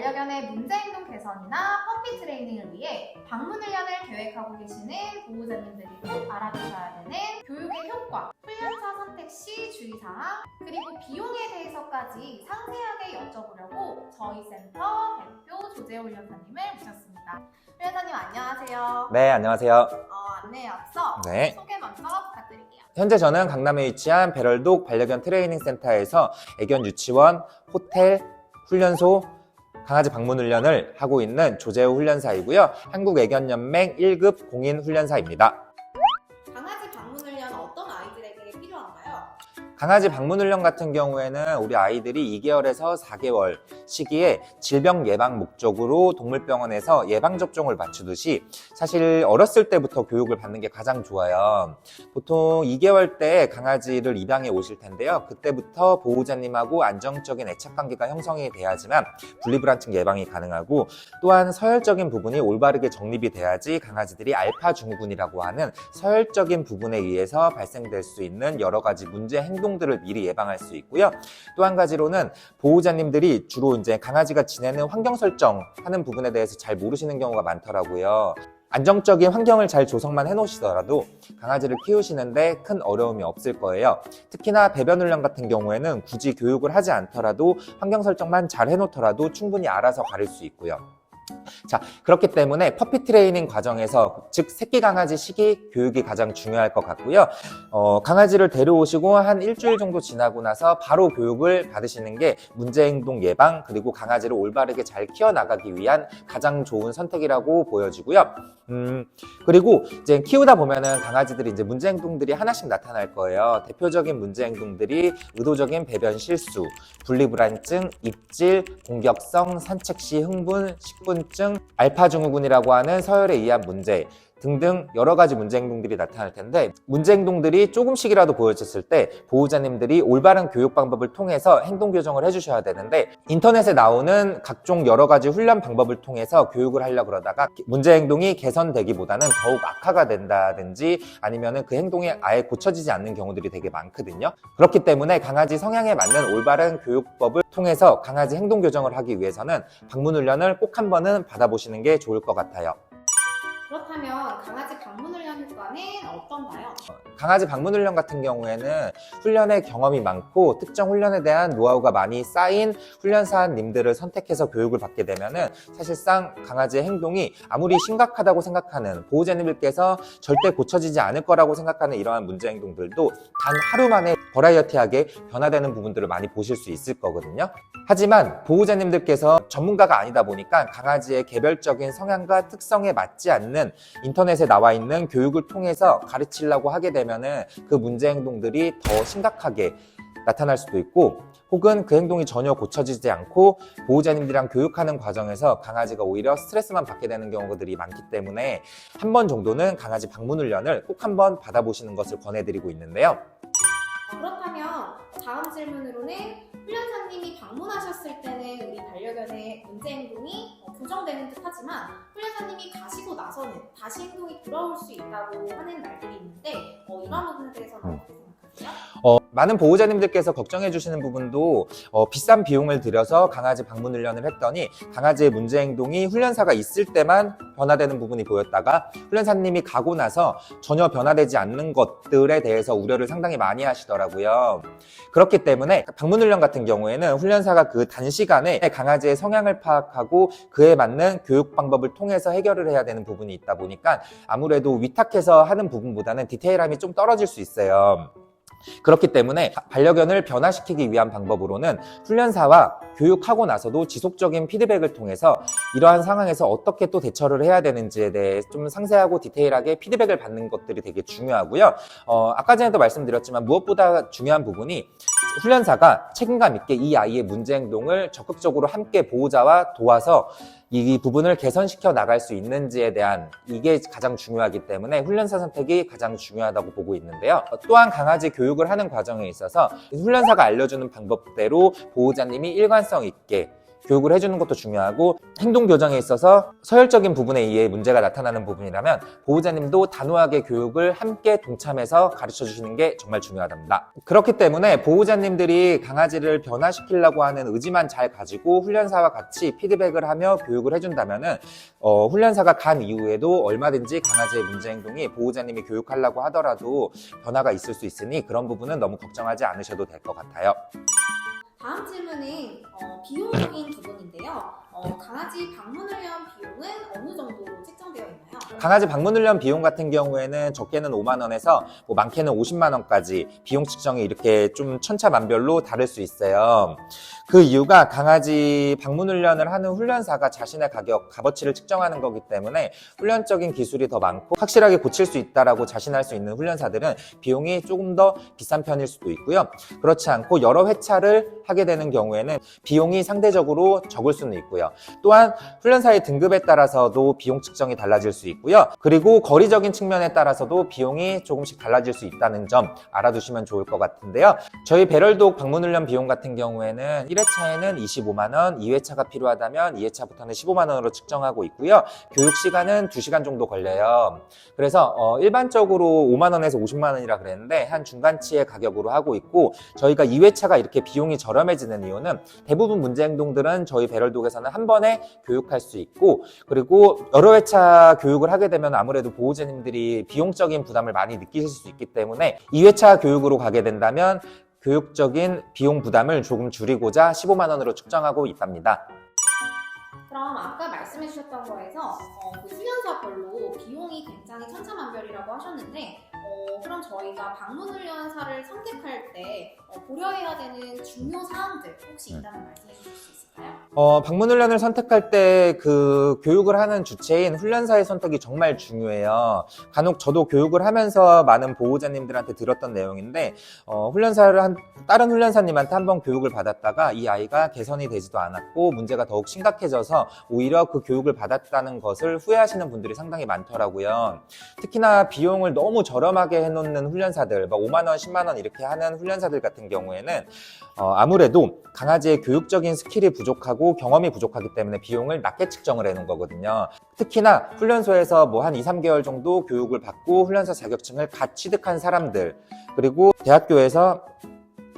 반려견의 문제행동 개선이나 퍼피 트레이닝을 위해 방문 훈련을 계획하고 계시는 보호자님들이 꼭 알아두셔야 되는 교육의 효과, 훈련사 선택 시 주의사항, 그리고 비용에 대해서까지 상세하게 여쭤보려고 저희 센터 대표 조재호 훈련사님을 모셨습니다. 훈련사님 안녕하세요. 네, 안녕하세요. 안내에 앞서 네. 소개 먼저 부탁드릴게요. 현재 저는 강남에 위치한 배럴독 반려견 트레이닝 센터에서 애견 유치원, 호텔, 훈련소, 강아지 방문 훈련을 하고 있는 조재호 훈련사이고요. 한국애견연맹 1급 공인 훈련사입니다. 강아지 방문 훈련은 어떤 아이들에게 필요한가요? 강아지 방문 훈련 같은 경우에는 우리 아이들이 2개월에서 4개월 시기에 질병 예방 목적으로 동물병원에서 예방접종을 맞추듯이 사실 어렸을 때부터 교육을 받는 게 가장 좋아요. 보통 2개월 때 강아지를 입양해 오실 텐데요. 그때부터 보호자님하고 안정적인 애착관계가 형성이 돼야지만 분리불안증 예방이 가능하고, 또한 서열적인 부분이 올바르게 정립이 돼야지 강아지들이 알파 증후군이라고 하는 서열적인 부분에 의해서 발생될 수 있는 여러 가지 문제 행동들을 미리 예방할 수 있고요. 또 한 가지로는 보호자님들이 주로 이제 강아지가 지내는 환경 설정하는 부분에 대해서 잘 모르시는 경우가 많더라고요. 안정적인 환경을 잘 조성만 해놓으시더라도 강아지를 키우시는데 큰 어려움이 없을 거예요. 특히나 배변 훈련 같은 경우에는 굳이 교육을 하지 않더라도 환경 설정만 잘 해놓더라도 충분히 알아서 가릴 수 있고요. 자, 그렇기 때문에 퍼피 트레이닝 과정에서, 즉 새끼 강아지 시기 교육이 가장 중요할 것 같고요. 강아지를 데려오시고 한 일주일 정도 지나고 나서 바로 교육을 받으시는 게 문제행동 예방, 그리고 강아지를 올바르게 잘 키워나가기 위한 가장 좋은 선택이라고 보여지고요. 그리고 이제 키우다 보면은 강아지들이 이제 문제행동들이 하나씩 나타날 거예요. 대표적인 문제행동들이 의도적인 배변 실수, 분리불안증, 입질, 공격성, 산책 시 흥분, 식분증, 알파 증후군이라고 하는 서열에 의한 문제 등등 여러 가지 문제 행동들이 나타날 텐데, 문제 행동들이 조금씩이라도 보여졌을 때 보호자님들이 올바른 교육 방법을 통해서 행동 교정을 해주셔야 되는데, 인터넷에 나오는 각종 여러 가지 훈련 방법을 통해서 교육을 하려고 그러다가 문제 행동이 개선되기보다는 더욱 악화가 된다든지 아니면은 그 행동이 아예 고쳐지지 않는 경우들이 되게 많거든요. 그렇기 때문에 강아지 성향에 맞는 올바른 교육법을 통해서 강아지 행동 교정을 하기 위해서는 방문 훈련을 꼭 한 번은 받아보시는 게 좋을 것 같아요. 그렇다면 강아지 방문 훈련 효과는 어떤가요? 강아지 방문 훈련 같은 경우에는 훈련의 경험이 많고 특정 훈련에 대한 노하우가 많이 쌓인 훈련사님들을 선택해서 교육을 받게 되면은 사실상 강아지의 행동이 아무리 심각하다고 생각하는, 보호자님들께서 절대 고쳐지지 않을 거라고 생각하는 이러한 문제 행동들도 단 하루 만에 버라이어티하게 변화되는 부분들을 많이 보실 수 있을 거거든요. 하지만 보호자님들께서 전문가가 아니다 보니까 강아지의 개별적인 성향과 특성에 맞지 않는 인터넷에 나와 있는 교육을 통해서 가르치려고 하게 되면은 그 문제 행동들이 더 심각하게 나타날 수도 있고, 혹은 그 행동이 전혀 고쳐지지 않고 보호자님들이랑 교육하는 과정에서 강아지가 오히려 스트레스만 받게 되는 경우들이 많기 때문에 한 번 정도는 강아지 방문 훈련을 꼭 한번 받아보시는 것을 권해드리고 있는데요. 그렇다면 다음 질문으로는 훈련사님이 방문하셨을 때는 우리 반려견의 문제 행동이 교정되는 듯 하지만 훈련사님이 가시고 나서는 다시 행동이 돌아올 수 있다고 하는 말들이 있는데 이런 부분에 대해서는 어떻게 생각하세요? 많은 보호자님들께서 걱정해 주시는 부분도 비싼 비용을 들여서 강아지 방문 훈련을 했더니 강아지의 문제 행동이 훈련사가 있을 때만 변화되는 부분이 보였다가 훈련사님이 가고 나서 전혀 변화되지 않는 것들에 대해서 우려를 상당히 많이 하시더라고요. 그렇기 때문에 방문 훈련 같은 경우에는 훈련사가 그 단시간에 강아지의 성향을 파악하고 그에 맞는 교육 방법을 통해서 해결을 해야 되는 부분이 있다 보니까 아무래도 위탁해서 하는 부분보다는 디테일함이 좀 떨어질 수 있어요. 그렇기 때문에 반려견을 변화시키기 위한 방법으로는 훈련사와 교육하고 나서도 지속적인 피드백을 통해서 이러한 상황에서 어떻게 또 대처를 해야 되는지에 대해 좀 상세하고 디테일하게 피드백을 받는 것들이 되게 중요하고요. 아까 전에도 말씀드렸지만 무엇보다 중요한 부분이 훈련사가 책임감 있게 이 아이의 문제 행동을 적극적으로 함께 보호자와 도와서 이 부분을 개선시켜 나갈 수 있는지에 대한, 이게 가장 중요하기 때문에 훈련사 선택이 가장 중요하다고 보고 있는데요. 또한 강아지 교육을 하는 과정에 있어서 훈련사가 알려주는 방법대로 보호자님이 일관성 있게 교육을 해주는 것도 중요하고, 행동 교정에 있어서 서열적인 부분에 의해 문제가 나타나는 부분이라면 보호자님도 단호하게 교육을 함께 동참해서 가르쳐 주시는 게 정말 중요하답니다. 그렇기 때문에 보호자님들이 강아지를 변화시키려고 하는 의지만 잘 가지고 훈련사와 같이 피드백을 하며 교육을 해준다면은 훈련사가 간 이후에도 얼마든지 강아지의 문제 행동이 보호자님이 교육하려고 하더라도 변화가 있을 수 있으니 그런 부분은 너무 걱정하지 않으셔도 될 것 같아요. 다음 질문은 비용적인 부분인데요. 강아지 방문을 위한 비용은 어느 정도로 책정되어 있나요? 강아지 방문 훈련 비용 같은 경우에는 적게는 5만 원에서 많게는 50만 원까지 비용 측정이 이렇게 좀 천차만별로 다를 수 있어요. 그 이유가 강아지 방문 훈련을 하는 훈련사가 자신의 값어치를 측정하는 거기 때문에 훈련적인 기술이 더 많고 확실하게 고칠 수 있다라고 자신할 수 있는 훈련사들은 비용이 조금 더 비싼 편일 수도 있고요. 그렇지 않고 여러 회차를 하게 되는 경우에는 비용이 상대적으로 적을 수는 있고요. 또한 훈련사의 등급에 따라서도 비용 측정이 달라질 수 있고요. 그리고 거리적인 측면에 따라서도 비용이 조금씩 달라질 수 있다는 점 알아두시면 좋을 것 같은데요. 저희 배럴독 방문 훈련 비용 같은 경우에는 1회차에는 25만 원, 2회차가 필요하다면 2회차부터는 15만 원으로 측정하고 있고요. 교육 시간은 2시간 정도 걸려요. 그래서 일반적으로 5만 원에서 50만 원이라 그랬는데 한 중간치의 가격으로 하고 있고, 저희가 2회차가 이렇게 비용이 저렴해지는 이유는 대부분 문제 행동들은 저희 배럴독에서는 한 번에 교육할 수 있고, 그리고 여러 회차 교육을 하게 되면 아무래도 보호자님들이 비용적인 부담을 많이 느끼실 수 있기 때문에 2회차 교육으로 가게 된다면 교육적인 비용 부담을 조금 줄이고자 15만 원으로 측정하고 있답니다. 그럼 아까 말씀해 주셨던 거에서 그 훈련사별로 비용이 굉장히 천차만별이라고 하셨는데 그럼 저희가 방문 훈련사를 선택할 때 고려해야 되는 중요 사항들 혹시 있다면 말씀해 주실 수 있을까요? 방문 훈련을 선택할 때 그 교육을 하는 주체인 훈련사의 선택이 정말 중요해요. 간혹 저도 교육을 하면서 많은 보호자님들한테 들었던 내용인데 다른 훈련사님한테 한번 교육을 받았다가 이 아이가 개선이 되지도 않았고 문제가 더욱 심각해져서 오히려 그 교육을 받았다는 것을 후회하시는 분들이 상당히 많더라고요. 특히나 비용을 너무 저렴하게 해놓는 훈련사들, 5만 원, 10만 원 이렇게 하는 훈련사들 같은 경우에는 아무래도 강아지의 교육적인 스킬이 부족하고 경험이 부족하기 때문에 비용을 낮게 측정을 해놓은 거거든요. 특히나 훈련소에서 한 2, 3개월 정도 교육을 받고 훈련사 자격증을 갓 취득한 사람들, 그리고 대학교에서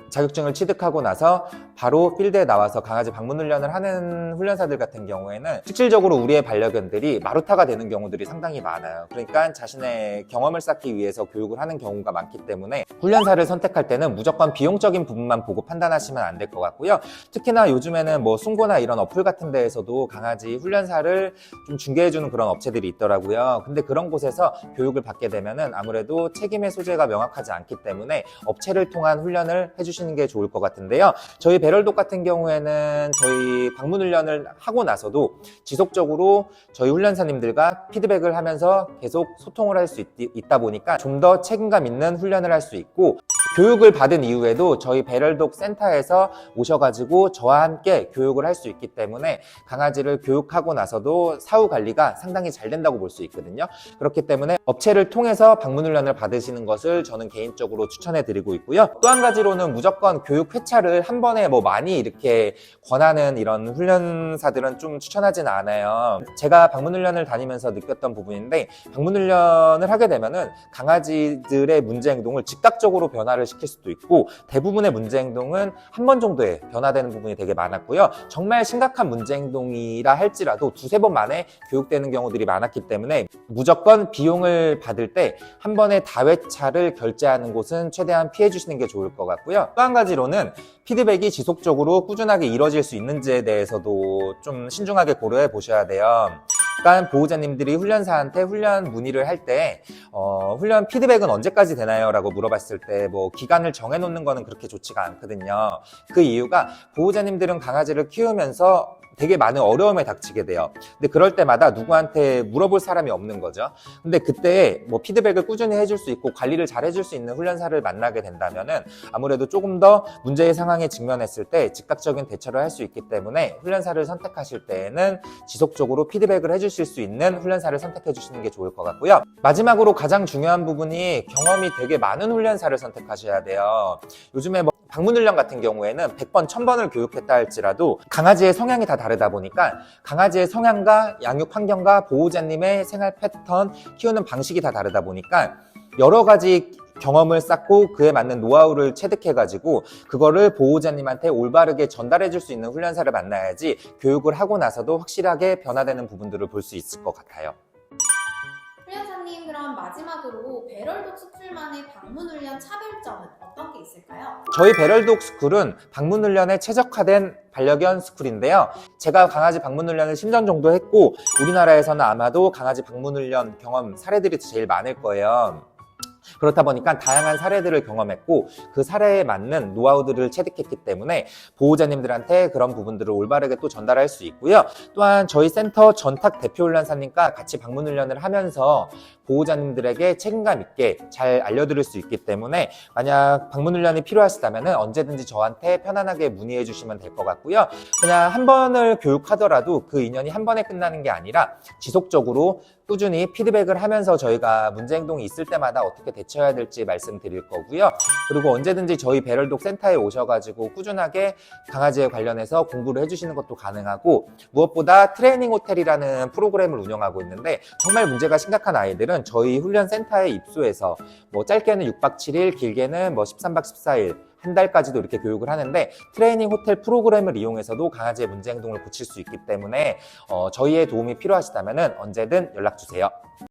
자격증을 취득하고 나서 바로 필드에 나와서 강아지 방문 훈련을 하는 훈련사들 같은 경우에는 실질적으로 우리의 반려견들이 마루타가 되는 경우들이 상당히 많아요. 그러니까 자신의 경험을 쌓기 위해서 교육을 하는 경우가 많기 때문에 훈련사를 선택할 때는 무조건 비용적인 부분만 보고 판단하시면 안 될 것 같고요. 특히나 요즘에는 숭고나 이런 어플 같은 데에서도 강아지 훈련사를 좀 중개해주는 그런 업체들이 있더라고요. 근데 그런 곳에서 교육을 받게 되면은 아무래도 책임의 소재가 명확하지 않기 때문에 업체를 통한 훈련을 해주시는 게 좋을 것 같은데요. 저희 배럴독 같은 경우에는 저희 방문 훈련을 하고 나서도 지속적으로 저희 훈련사님들과 피드백을 하면서 계속 소통을 할 수 있다 보니까 좀 더 책임감 있는 훈련을 할 수 있고, 교육을 받은 이후에도 저희 배럴독 센터에서 오셔가지고 저와 함께 교육을 할 수 있기 때문에 강아지를 교육하고 나서도 사후 관리가 상당히 잘 된다고 볼 수 있거든요. 그렇기 때문에 업체를 통해서 방문 훈련을 받으시는 것을 저는 개인적으로 추천해 드리고 있고요. 또 한 가지로는 무조건 교육 회차를 한 번에 많이 이렇게 권하는 이런 훈련사들은 좀 추천하지는 않아요. 제가 방문 훈련을 다니면서 느꼈던 부분인데, 방문 훈련을 하게 되면은 강아지들의 문제 행동을 즉각적으로 변화를 시킬 수도 있고, 대부분의 문제 행동은 한 번 정도에 변화되는 부분이 되게 많았고요. 정말 심각한 문제 행동이라 할지라도 두세 번 만에 교육되는 경우들이 많았기 때문에 무조건 비용을 받을 때 한 번에 다회차를 결제하는 곳은 최대한 피해 주시는 게 좋을 것 같고요. 또 한 가지로는 피드백이 지속적으로 꾸준하게 이루어질 수 있는지에 대해서도 좀 신중하게 고려해 보셔야 돼요. 그러니까 보호자님들이 훈련사한테 훈련 문의를 할 때 훈련 피드백은 언제까지 되나요? 라고 물어봤을 때 기간을 정해놓는 거는 그렇게 좋지가 않거든요. 그 이유가 보호자님들은 강아지를 키우면서 되게 많은 어려움에 닥치게 돼요. 근데 그럴 때마다 누구한테 물어볼 사람이 없는 거죠. 근데 그때 피드백을 꾸준히 해줄 수 있고 관리를 잘 해줄 수 있는 훈련사를 만나게 된다면은 아무래도 조금 더 문제의 상황에 직면했을 때 즉각적인 대처를 할 수 있기 때문에 훈련사를 선택하실 때에는 지속적으로 피드백을 해주실 수 있는 훈련사를 선택해 주시는 게 좋을 것 같고요. 마지막으로 가장 중요한 부분이 경험이 되게 많은 훈련사를 선택하셔야 돼요. 요즘에 방문 훈련 같은 경우에는 100번, 1000번을 교육했다 할지라도 강아지의 성향이 다 다르다 보니까 강아지의 성향과 양육 환경과 보호자님의 생활 패턴, 키우는 방식이 다 다르다 보니까 여러 가지 경험을 쌓고 그에 맞는 노하우를 체득해가지고 그거를 보호자님한테 올바르게 전달해 줄 수 있는 훈련사를 만나야지 교육을 하고 나서도 확실하게 변화되는 부분들을 볼 수 있을 것 같아요. 훈련사님, 그럼 마지막으로 배럴독 스쿨만의 방문 훈련 차별점은 어떤 게 있을까요? 저희 배럴독 스쿨은 방문 훈련에 최적화된 반려견 스쿨인데요. 제가 강아지 방문 훈련을 10년 정도 했고 우리나라에서는 아마도 강아지 방문 훈련 경험 사례들이 제일 많을 거예요. 그렇다 보니까 다양한 사례들을 경험했고 그 사례에 맞는 노하우들을 체득했기 때문에 보호자님들한테 그런 부분들을 올바르게 또 전달할 수 있고요. 또한 저희 센터 전탁 대표 훈련사님과 같이 방문 훈련을 하면서 보호자님들에게 책임감 있게 잘 알려드릴 수 있기 때문에 만약 방문 훈련이 필요하시다면 언제든지 저한테 편안하게 문의해 주시면 될 것 같고요. 그냥 한 번을 교육하더라도 그 인연이 한 번에 끝나는 게 아니라 지속적으로 꾸준히 피드백을 하면서 저희가 문제 행동이 있을 때마다 어떻게 대처해야 될지 말씀드릴 거고요. 그리고 언제든지 저희 배럴독 센터에 오셔가지고 꾸준하게 강아지에 관련해서 공부를 해주시는 것도 가능하고 무엇보다 트레이닝 호텔이라는 프로그램을 운영하고 있는데 정말 문제가 심각한 아이들은 저희 훈련 센터에 입소해서 뭐 짧게는 6박 7일, 길게는 뭐 13박 14일 한 달까지도 이렇게 교육을 하는데 트레이닝 호텔 프로그램을 이용해서도 강아지의 문제 행동을 고칠 수 있기 때문에 저희의 도움이 필요하시다면 언제든 연락 주세요.